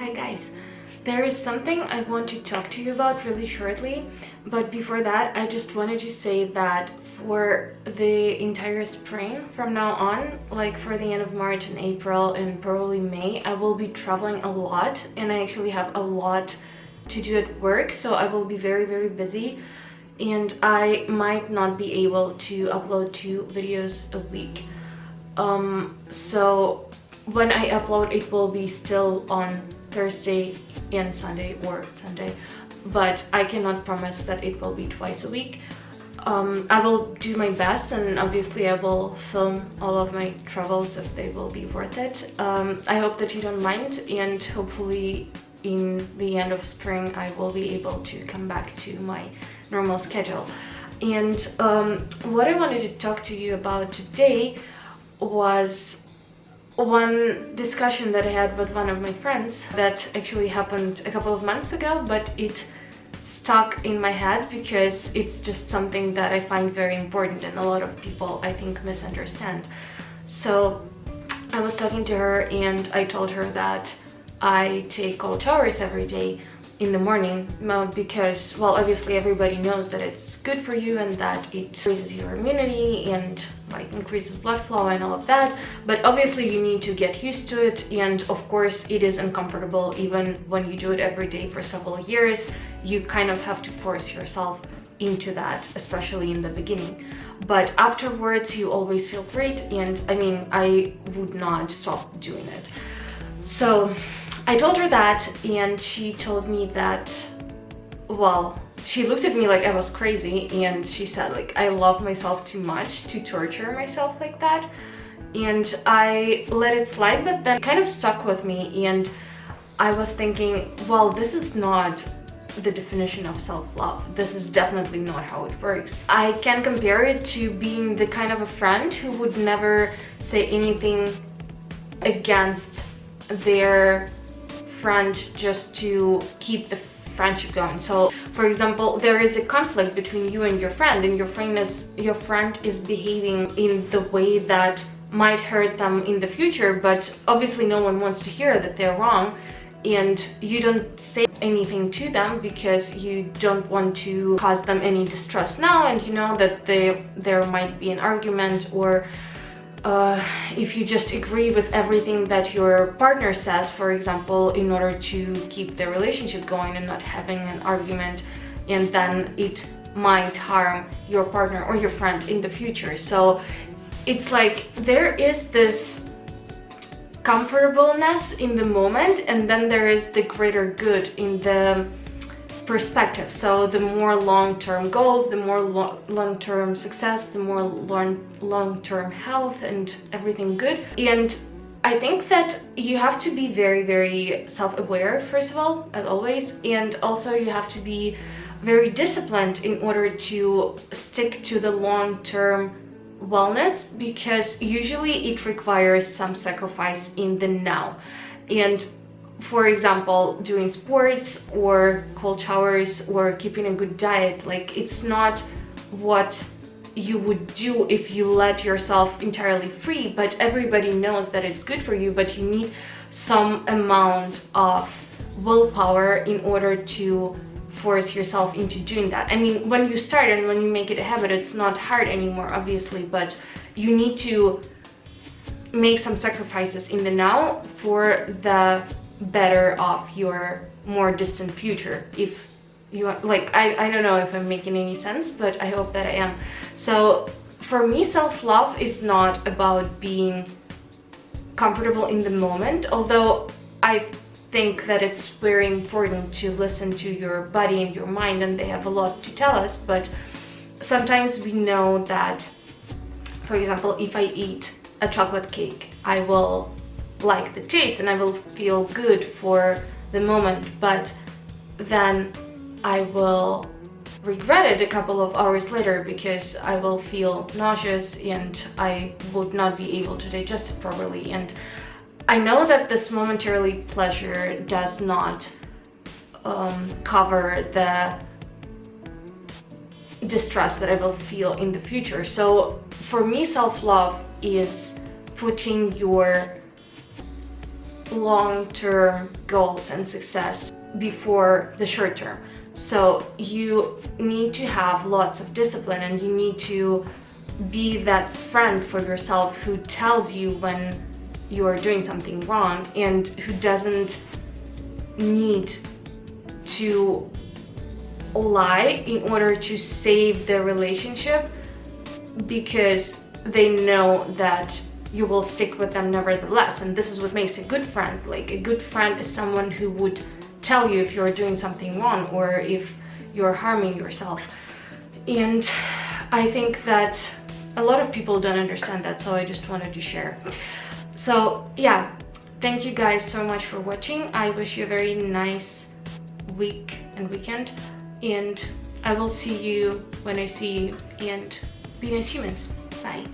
Hi guys, there is something I want to talk to you about really shortly, but before that I just wanted to say that for the entire spring from now on, like for the end of March and April and probably May, I will be traveling a lot and I actually have a lot to do at work, so I will be very busy and I might not be able to upload 2 videos a week. So when I upload, it will be still on Thursday and Sunday, but I cannot promise that it will be twice a week. I will do my best, and obviously I will film all of my travels if they will be worth it. I hope that you don't mind, and hopefully in the end of spring I will be able to come back to my normal schedule. And what I wanted to talk to you about today was one discussion that I had with one of my friends that actually happened a couple of months ago, but it stuck in my head because it's just something that I find very important and a lot of people, I think, misunderstand. So I was talking to her and I told her that I take cold showers every day in the morning because, well, obviously everybody knows that it's good for you and that it raises your immunity and like increases blood flow and all of that, but obviously you need to get used to it, and of course it is uncomfortable even when you do it every day for several years. You kind of have to force yourself into that, especially in the beginning, but afterwards you always feel great, and I mean, I would not stop doing it. So I told her that, and she told me that, well, she looked at me like I was crazy, and she said, like, I love myself too much to torture myself like that. And I let it slide, but then it kind of stuck with me, and I was thinking, well, this is not the definition of self-love. This is definitely not how it works. I can compare it to being the kind of a friend who would never say anything against their friend just to keep the friendship going. So for example, there is a conflict between you and your friend your friend is behaving in the way that might hurt them in the future, but obviously no one wants to hear that they're wrong, and you don't say anything to them because you don't want to cause them any distress now, and you know that there might be an argument, or if you just agree with everything that your partner says, for example, in order to keep the relationship going and not having an argument, and then it might harm your partner or your friend in the future. So it's like there is this comfortableness in the moment, and then there is the greater good in the perspective. So the more long-term goals, the more long-term success, the more long-term health and everything good. And I think that you have to be very self-aware, first of all, as always, and also you have to be very disciplined in order to stick to the long-term wellness, because usually it requires some sacrifice in the now. And for example, doing sports or cold showers or keeping a good diet, like, it's not what you would do if you let yourself entirely free, but everybody knows that it's good for you, but you need some amount of willpower in order to force yourself into doing that. I mean, when you start and when you make it a habit, it's not hard anymore, obviously, but you need to make some sacrifices in the now for the better of your more distant future. If you like, I don't know if I'm making any sense, but I hope that I am. So for me, self-love is not about being comfortable in the moment, although I think that it's very important to listen to your body and your mind, and they have a lot to tell us. But sometimes we know that, for example, if I eat a chocolate cake, I will like the taste and I will feel good for the moment, but then I will regret it a couple of hours later because I will feel nauseous and I would not be able to digest it properly. And I know that this momentary pleasure does not cover the distress that I will feel in the future. So for me, self-love is putting your long-term goals and success before the short term. So you need to have lots of discipline, and you need to be that friend for yourself who tells you when you're doing something wrong, and who doesn't need to lie in order to save the relationship, because they know that you will stick with them nevertheless. And this is what makes a good friend. Like, a good friend is someone who would tell you if you're doing something wrong or if you're harming yourself. And I think that a lot of people don't understand that, so I just wanted to share. So yeah, thank you guys so much for watching. I wish you a very nice week and weekend, and I will see you when I see you, and be nice humans. Bye.